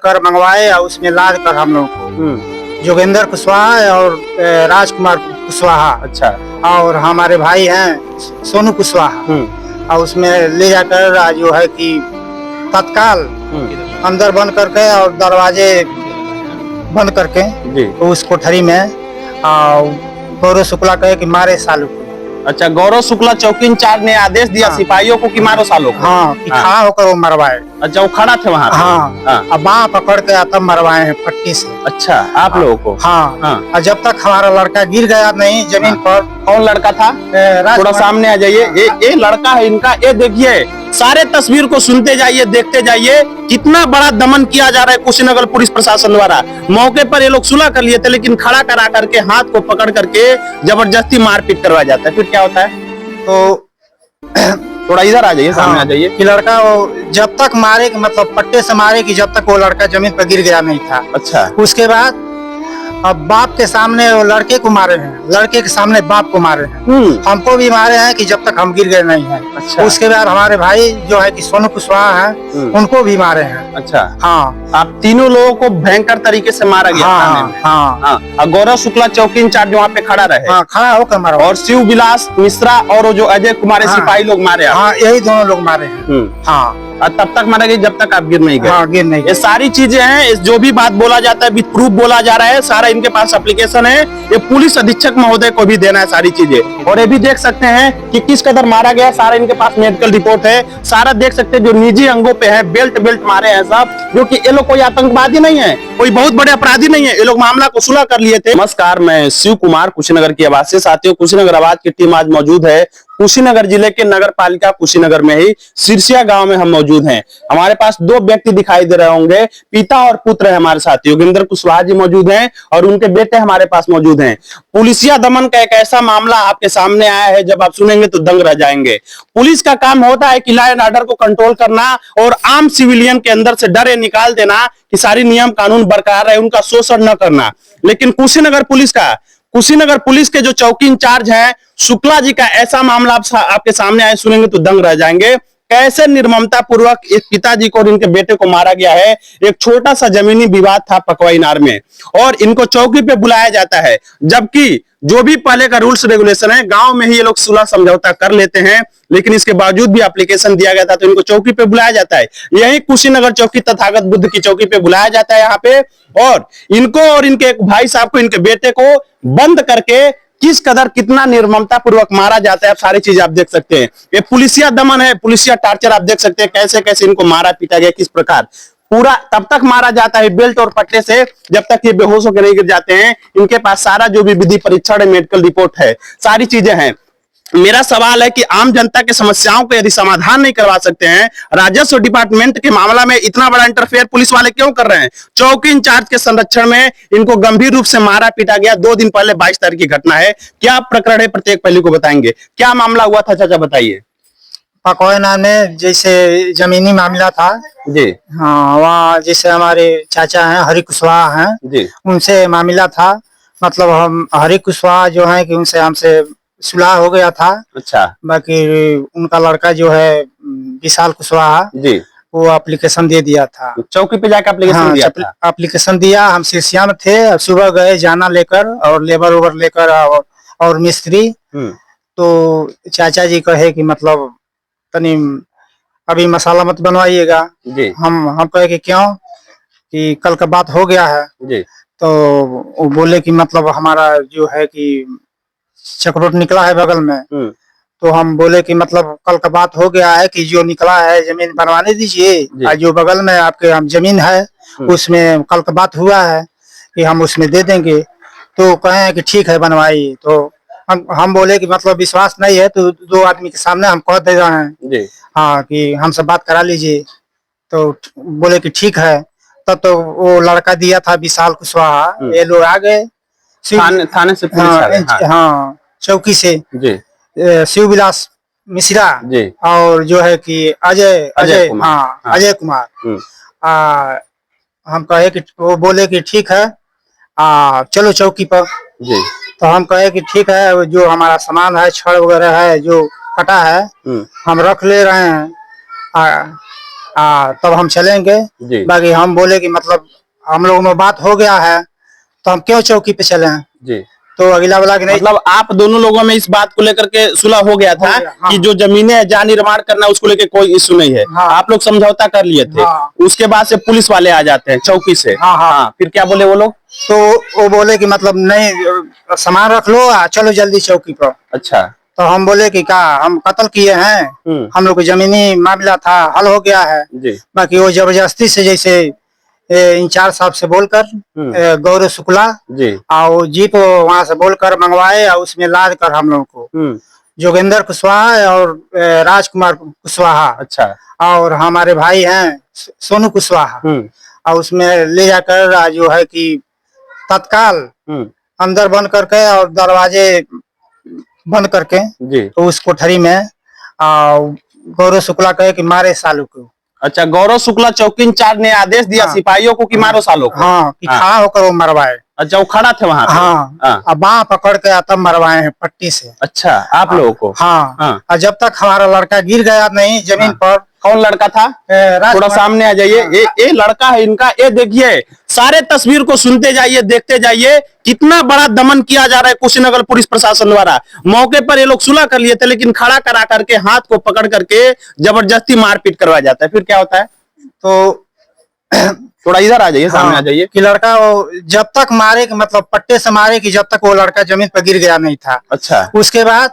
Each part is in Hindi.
कर मंगवाए और उसमें लाद कर हम लोग को जोगेंद्र कुशवाहा और राजकुमार कुशवाहा, अच्छा, और हमारे भाई हैं सोनू कुशवाहा, और उसमें ले जाकर जो है कि तत्काल अंदर बंद करके और दरवाजे बंद करके तो उस कोठरी में गौरव शुक्ला कहे कि मारे सालू को। अच्छा, गौरव शुक्ला चौकी इंचार्ज ने आदेश दिया सिपाहियों को कि मारो सालों को। हाँ, कि खड़ा होकर वो मरवाए। अच्छा, वो खड़ा थे वहाँ? हाँ, अब बाँह पकड़ के तब मरवाए हैं पट्टी से। अच्छा, आप लोगों को? हाँ, और जब तक हमारा लड़का गिर गया नहीं जमीन पर। कौन लड़का था? थोड़ा सामने आ जाइए। ये लड़का है इनका। ये देखिए, सारे तस्वीर को सुनते जाइए, देखते जाइए, कितना बड़ा दमन किया जा रहा है कुशीनगर पुलिस प्रशासन द्वारा। मौके पर ये लोग सुलह कर लिए थे, लेकिन खड़ा करा करके हाथ को पकड़ करके जबरदस्ती मारपीट करवाया जाता है। फिर क्या होता है? तो थोड़ा इधर आ जाइए, सामने आ जाइए। कि लड़का वो जब तक मारे कि मतलब पट्टे से मारे कि जब तक वो लड़का जमीन पर गिर गया नहीं था। अच्छा, उसके बाद अब बाप के सामने वो लड़के को मारे हैं, लड़के के सामने बाप को मारे हैं, हमको भी मारे हैं कि जब तक हम गिर गए नहीं है। अच्छा। उसके बाद हमारे भाई जो है कि सोनू कुशवाहा हैं, उनको भी मारे हैं। अच्छा, हाँ, आप तीनों लोगों को भयंकर तरीके से मारा गया। हाँ। और गौरव शुक्ला चौकी इंचार्ज वहाँ पे खड़ा रहे। हाँ, खड़ा होकर मारा। और शिव विलास मिश्रा और जो अजय कुमार सिपाही लोग मारे। हाँ, यही दोनों लोग मारे हैं। हाँ, और तब तक मारा गया जब तक आप गिर नहीं गए। हाँ, गिर नहीं। ये सारी चीजें हैं, जो भी बात बोला जाता है विद प्रूफ बोला जा रहा है, सारा इनके पास एप्लीकेशन है। ये पुलिस अधीक्षक महोदय को भी देना है सारी चीजें। और ये भी देख सकते हैं कि किस कदर मारा गया, सारा इनके पास मेडिकल रिपोर्ट है। सारा देख सकते हैं जो निजी अंगों पे है, बेल्ट मारे हैं सब, जो कि ये लोग कोई आतंकवादी नहीं है, कोई बहुत बड़े अपराधी नहीं है। ये लोग मामला को सुलह कर लिए थे। नमस्कार, मैं शिव कुमार, कुशीनगर की आवाज से। साथियों, कुशीनगर आवाज की टीम आज मौजूद है कुशीनगर जिले के नगर पालिका कुशीनगर में ही सिरसिया गांव में हम मौजूद हैं। हमारे पास दो व्यक्ति दिखाई दे रहे होंगे, पिता और पुत्र है हमारे साथ। योगेंद्र कुशवाहा जी मौजूद हैं और उनके बेटे हमारे पास मौजूद हैं। पुलिसिया दमन का एक ऐसा मामला आपके सामने आया है, जब आप सुनेंगे तो दंग रह जाएंगे। पुलिस का काम होता है कि लॉ एंड ऑर्डर को कंट्रोल करना और आम सिविलियन के अंदर से डर निकाल देना कि सारी नियम कानून बरकरार रहे, उनका शोषण न करना। लेकिन कुशीनगर पुलिस के जो चौकी इंचार्ज हैं शुक्ला जी का ऐसा मामला आपके सामने आए, सुनेंगे तो दंग रह जाएंगे। कैसे निर्ममता पूर्वक इस पिताजी को और इनके बेटे को मारा गया है। एक छोटा सा जमीनी विवाद था पकवाईनार में, और इनको चौकी पे बुलाया जाता है, जबकि जो भी पहले का रूल्स रेगुलेशन है, गांव में ही ये लोग सुलह समझौता कर लेते हैं, लेकिन इसके बावजूद भी एप्लीकेशन दिया गया था तो इनको चौकी पे बुलाया जाता है। यही कुशीनगर चौकी तथागत बुद्ध की चौकी पे बुलाया जाता है यहाँ पे, और इनको और इनके एक भाई साहब को, इनके बेटे को बंद करके किस कदर कितना निर्ममता पूर्वक मारा जाता है, आप सारी चीज आप देख सकते हैं। ये पुलिसिया दमन है, पुलिसिया टार्चर आप देख सकते हैं, कैसे कैसे इनको मारा पीटा गया, किस प्रकार पूरा तब तक मारा जाता है बेल्ट और पट्टे से जब तक ये बेहोश होकर नहीं गिर जाते हैं। इनके पास सारा जो भी विधि परीक्षण है, मेडिकल रिपोर्ट है, सारी चीजें हैं। मेरा सवाल है कि आम जनता के समस्याओं को यदि समाधान नहीं करवा सकते हैं, राजस्व डिपार्टमेंट के मामला में इतना बड़ा इंटरफेयर पुलिस वाले क्यों कर रहे हैं? चौकी इंचार्ज के संरक्षण में इनको गंभीर रूप से मारा पीटा गया। 2 दिन पहले 22 तारीख की घटना है। क्या प्रकरण है, प्रत्येक पहलू को बताएंगे। क्या मामला हुआ था चाचा, बताइए। पकवाईनार में जैसे जमीनी मामला था जी। हाँ, वहाँ जैसे हमारे चाचा हैं हरि कुशवाहा हैं जी, उनसे मामला था। मतलब हम हरि कुशवाहा जो है कि उनसे हमसे सुलह हो गया था। अच्छा। बाकी उनका लड़का जो है विशाल कुशवाहा जी, वो एप्लीकेशन दे दिया था। चौकी पे जाकर एप्लीकेशन दिया था। एप्लीकेशन दिया। हम सिरसिया में थे, सुबह गए जाना लेकर और लेबर ओबर लेकर और मिस्त्री। तो चाचा जी कहे कि मतलब तनी अभी मसाला मत बनवाइएगा जी। हम कहे कि क्यों, कि कल का बात हो गया है जी। तो वो बोले कि मतलब हमारा जो है कि चक्रोट निकला है बगल में। तो हम बोले कि मतलब कल का बात हो गया है कि जो निकला है जमीन बनवाने दीजिए, और जो बगल में आपके हम जमीन है उसमें कल का बात हुआ है कि हम उसमें दे देंगे। तो कहे कि ठीक है बनवाइए। तो हम बोले कि मतलब विश्वास नहीं है तो 2 आदमी के सामने हम कह दे रहे हैं जी। हाँ, कि हमसे बात करा लीजिए। तो बोले कि ठीक है। तब तो वो लड़का दिया था विशाल कुशवाहा, ये लोग आ गए थाने से पुलिस आ गए। हाँ, चौकी से जी। शिव विलास मिश्रा जी, और जो है कि अजय कुमार। हम कहे कि वो बोले कि ठीक है चलो चौकी पर जी। तो हम कहे कि ठीक है, जो हमारा सामान है, छड़ वगैरह है जो कटा है, हम रख ले रहे हैं। तब हम चलेंगे। जी बाकी हम बोले कि मतलब हम लोगों में बात हो गया है तो हम क्यों चौकी पे चले। जी। तो अगला वाला कि नहीं, मतलब आप दोनों लोगों में इस बात को लेकर के सुलह हो गया था हाँ। कि जो जमीनें हैं जहाँ निर्माण करना उसको लेकर कोई इश्यू नहीं है। हाँ। आप लोग समझौता कर लिए थे। हाँ। उसके बाद से पुलिस वाले आ जाते हैं चौकी से। हाँ, हाँ। फिर क्या बोले वो लोग? तो वो बोले कि मतलब नहीं सामान रख लो चलो जल्दी चौकी पर। अच्छा। तो हम बोले कि क्या हम कत्ल किए हैं, हम लोग को जमीनी मामला था हल हो गया है। जी। बाकी वो जबरदस्ती से जैसे इंचार्ज साहब से बोलकर गौरव शुक्ला जी। और जीप वहां से बोलकर मंगवाए और उसमें लाद कर हम लोग को जोगेंद्र कुशवाहा और राजकुमार कुशवाहा, अच्छा, और हमारे भाई हैं सोनू कुशवाहा, और उसमें ले जाकर जो है कि तत्काल अंदर बंद करके और दरवाजे बंद करके जी। तो उस कोठरी में गौरव शुक्ला कहे कि मारे सालू को। अच्छा, गौरव शुक्ला चौकी इंचार्ज ने आदेश दिया सिपाहियों को कि मारो सालों को। हाँ, कि खड़ा होकर वो मरवाए। अच्छा, वो खड़ा थे वहां पे। हाँ, अब बाँह पकड़ के तब मरवाए हैं पट्टी से। अच्छा, आप लोगों को? हाँ। और जब तक हमारा लड़का गिर गया नहीं जमीन पर। कौन लड़का था? थोड़ा सामने आ जाइए। ये लड़का है इनका। ये देखिए, सारे तस्वीर को सुनते जाइए, देखते जाइए, कितना बड़ा दमन किया जा रहा है कुशीनगर पुलिस प्रशासन द्वारा। मौके पर ये लोग सुलह कर लिए थे, लेकिन खड़ा करा करके हाथ को पकड़ करके जबरदस्ती मारपीट करवाया जाता है। फिर क्या होता है? तो थोड़ा इधर आ जाइए, सामने आ जाइए। कि लड़का वो जब तक मारे कि मतलब पट्टे से मारे कि जब तक वो लड़का जमीन पर गिर गया नहीं था। अच्छा। उसके बाद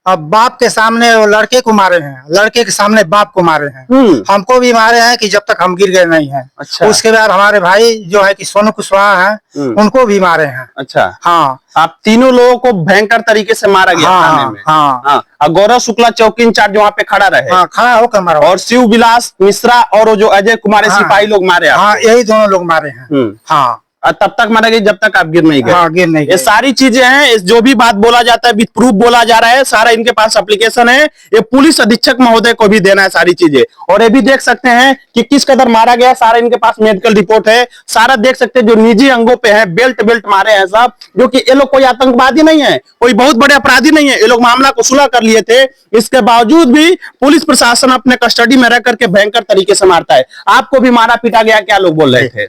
अब बाप के सामने वो लड़के को मारे हैं, लड़के के सामने बाप को मारे हैं, हमको भी मारे हैं कि जब तक हम गिर गए नहीं हैं। अच्छा। उसके बाद हमारे भाई जो है कि सोनू कुशवाहा हैं उनको भी मारे हैं। अच्छा। हाँ, आप तीनों लोगों को भयंकर तरीके से मारा गया थाने में। हाँ। और गौरव शुक्ला चौकी इंचार्ज वहाँ पे खड़ा रहे। हाँ, खड़ा होकर मारा। और शिव विलास मिश्रा और वो जो अजय कुमार सिपाही लोग मारे। हाँ, यही दोनों लोग मारे हैं। हाँ, तब तक मारा गया जब तक आप गिर नहीं गए। हाँ, गिर नहीं गए। ये सारी चीजें हैं, जो भी बात बोला जाता है विद प्रूफ बोला जा रहा है, सारा इनके पास एप्लीकेशन है। ये पुलिस अधीक्षक महोदय को भी देना है सारी चीजें। और ये भी देख सकते हैं कि किस कदर मारा गया, सारा इनके पास मेडिकल रिपोर्ट है। सारा देख सकते हैं जो निजी अंगों पे है, बेल्ट मारे हैं सब। जो कि ये लोग कोई आतंकवादी नहीं है, कोई बहुत बड़े अपराधी नहीं है। ये लोग मामला को सुलह कर लिए थे। इसके बावजूद भी पुलिस प्रशासन अपने कस्टडी में रह करके भयंकर तरीके से मारता है। आपको भी मारा पीटा गया, क्या लोग बोल रहे थे?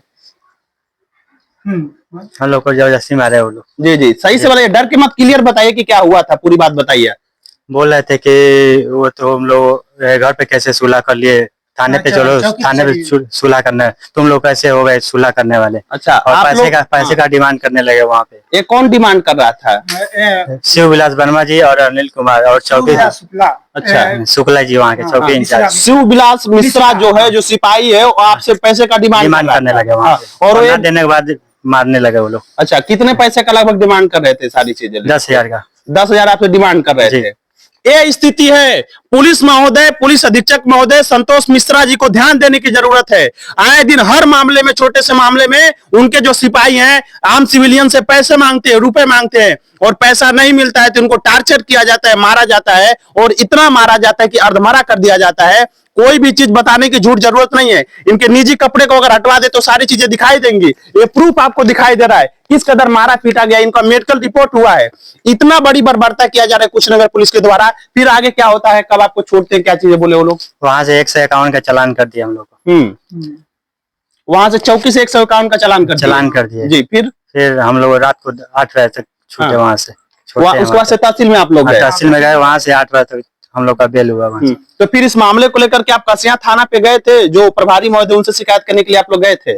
हम लोग को जबरदस्ती मारे वो लोग। जी जी, सही से बोलिए, डर के मत, क्लियर बताइए कि क्या हुआ था, पूरी बात बताइए। बोल रहे थे कि वो तो हम लोग घर पे कैसे सुलह कर लिए, थाने पे चलो, थाने पे सुलह करने, तुम लोग कैसे हो गए सुलह करने वाले। अच्छा, और पैसे का डिमांड करने लगे वहाँ पे। ये कौन डिमांड कर रहा था? शिव विलास वर्मा जी और अनिल कुमार और चौकी। अच्छा, शुक्ला जी वहाँ के चौकी इंचार्ज। शिव विलास मिश्रा जो है, जो सिपाही है, वो आपसे पैसे का डिमांड करने लगे वहाँ पे। और वो देने के बाद मारने लगे वो लोग। अच्छा, कितने पैसे का लगभग डिमांड कर रहे थे? सारी चीजें 10,000 का। 10,000 आपसे डिमांड कर रहे थे। ये स्थिति है। पुलिस महोदय, पुलिस अधीक्षक महोदय संतोष मिश्रा जी को ध्यान देने की जरूरत है। आए दिन हर मामले में, छोटे से मामले में उनके जो सिपाही हैं आम सिविलियन से पैसे मांगते हैं, रुपए मांगते हैं, और पैसा नहीं मिलता है तो उनको टार्चर किया जाता है, मारा जाता है, और इतना मारा जाता है कि अर्धमरा कर दिया जाता है। कोई भी चीज बताने की झूठ जरूरत नहीं है। इनके निजी कपड़े को अगर हटवा दे तो सारी चीजें दिखाई देंगी। ये प्रूफ आपको दिखाई दे रहा है किस कदर मारा पीटा गया। इनका मेडिकल रिपोर्ट हुआ है। इतना बड़ी बर्बरता किया जा रहा है कुशीनगर पुलिस के द्वारा। फिर आगे क्या होता है, कब आपको छोड़ते हैं, क्या चीजें बोले वो लोग? वहां से 151 का चालान कर दिया हम लोग को। वहां से चौकी से 151 का चालान कर दिया जी। फिर हम लोग रात को 8 बजे तक छूटे वहां से। उसके बाद से तहसील में आप लोग गए? तहसील में गए, वहां से 8 बजे तक हम लोग का बेल हुआ वहां से। तो फिर इस मामले को लेकर के आप कसिया थाना पे गए थे, जो प्रभारी महोदय उनसे शिकायत करने के लिए आप लोग गए थे?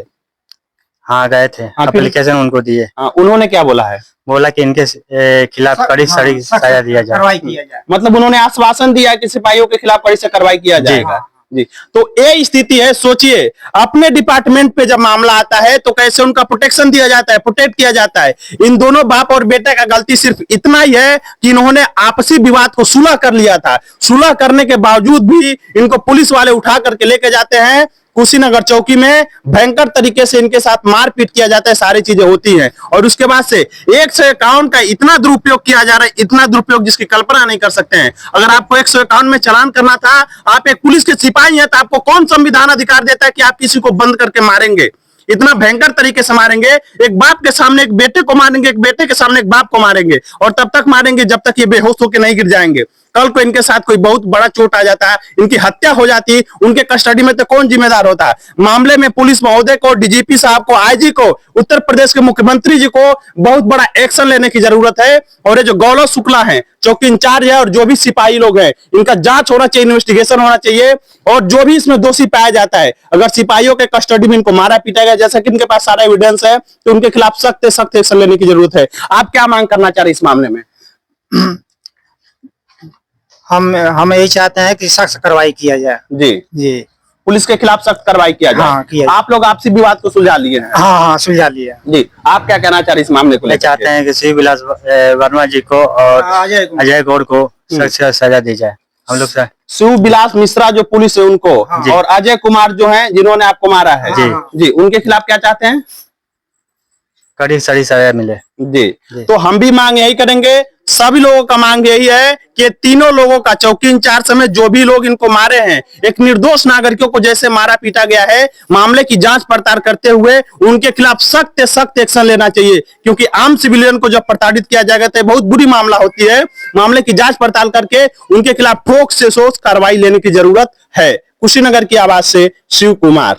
हाँ, गए थे। एप्लीकेशन उनको दिए। उन्होंने क्या बोला है? बोला कि इनके खिलाफ कड़ी सजा दिया जाए। मतलब उन्होंने आश्वासन दिया कि सिपाहियों के खिलाफ कड़ी से कार्रवाई किया जाएगा जी। तो ये स्थिति है। सोचिए, अपने डिपार्टमेंट पे जब मामला आता है तो कैसे उनका प्रोटेक्शन दिया जाता है, प्रोटेक्ट किया जाता है। इन दोनों बाप और बेटे का गलती सिर्फ इतना ही है कि इन्होंने आपसी विवाद को सुलह कर लिया था। सुलह करने के बावजूद भी इनको पुलिस वाले उठा करके लेके जाते हैं कुशीनगर चौकी में। भयंकर तरीके से इनके साथ मारपीट किया जाता है, सारी चीजें होती हैं। और उसके बाद से 151 का इतना दुरुपयोग किया जा रहा है, इतना दुरुपयोग जिसकी कल्पना नहीं कर सकते हैं। अगर आपको 151 में चालान करना था, आप एक पुलिस के सिपाही हैं, तो आपको कौन संविधान अधिकार देता है कि आप किसी को बंद करके मारेंगे? इतना भयंकर तरीके से मारेंगे। एक बाप के सामने एक बेटे को मारेंगे, एक बेटे के सामने एक बाप को मारेंगे, और तब तक मारेंगे जब तक ये बेहोश होकर नहीं गिर जाएंगे। कल को इनके साथ कोई बहुत बड़ा चोट आ जाता है, इनकी हत्या हो जाती, उनके कस्टडी में तो कौन जिम्मेदार होता है? मामले में पुलिस महोदय को, डीजीपी साहब को, आईजी को, उत्तर प्रदेश के मुख्यमंत्री जी को बहुत बड़ा एक्शन लेने की जरूरत है। और ये जो गौरव शुक्ला है, चौकी इंचार्ज है, और जो भी सिपाही लोग हैं, इनका जांच होना चाहिए, इन्वेस्टिगेशन होना चाहिए। और जो भी इसमें दोषी पाया जाता है, अगर सिपाहियों के कस्टडी में इनको मारा पीटा गया, जैसा कि इनके पास सारा एविडेंस है, तो उनके खिलाफ सख्त सख्त एक्शन लेने की जरूरत है। आप क्या मांग करना चाह रहे हैं इस मामले में? हम यही चाहते हैं कि सख्त कार्रवाई किया जाए। जी जी, पुलिस के खिलाफ सख्त कार्रवाई किया जाए। हाँ, किया जाए। आप लोग आपसी विवाद को सुलझा लिए हैं? हाँ, सुलझा लिया। जी, आप क्या कहना चाह रहे हैं इस मामले को मैं लेकर? चाहते हैं कि शिव विलास वर्मा जी को और अजय गौड़ को सख्त से सजा दी जाए। हम लोग शिव विलास मिश्रा जो पुलिस है उनको, और अजय कुमार जो हैं जिन्होंने आपको मारा है, जी, उनके खिलाफ क्या चाहते हैं? कड़ी सड़ी सजा मिले। जी, तो हम भी मांग यही करेंगे, सभी लोगों का मांग यही है कि तीनों लोगों का, चौकी इंचार्ज समेत जो भी लोग इनको मारे हैं, एक निर्दोष नागरिकों को जैसे मारा पीटा गया है, मामले की जांच पड़ताल करते हुए उनके खिलाफ सख्त सख्त एक्शन लेना चाहिए। क्योंकि आम सिविलियन को जब प्रताड़ित किया जाएगा तो बहुत बुरी मामला होती है। मामले की जांच पड़ताल करके उनके खिलाफ ठोस से ठोस कार्रवाई लेने की जरूरत है। कुशीनगर की आवाज से शिव कुमार।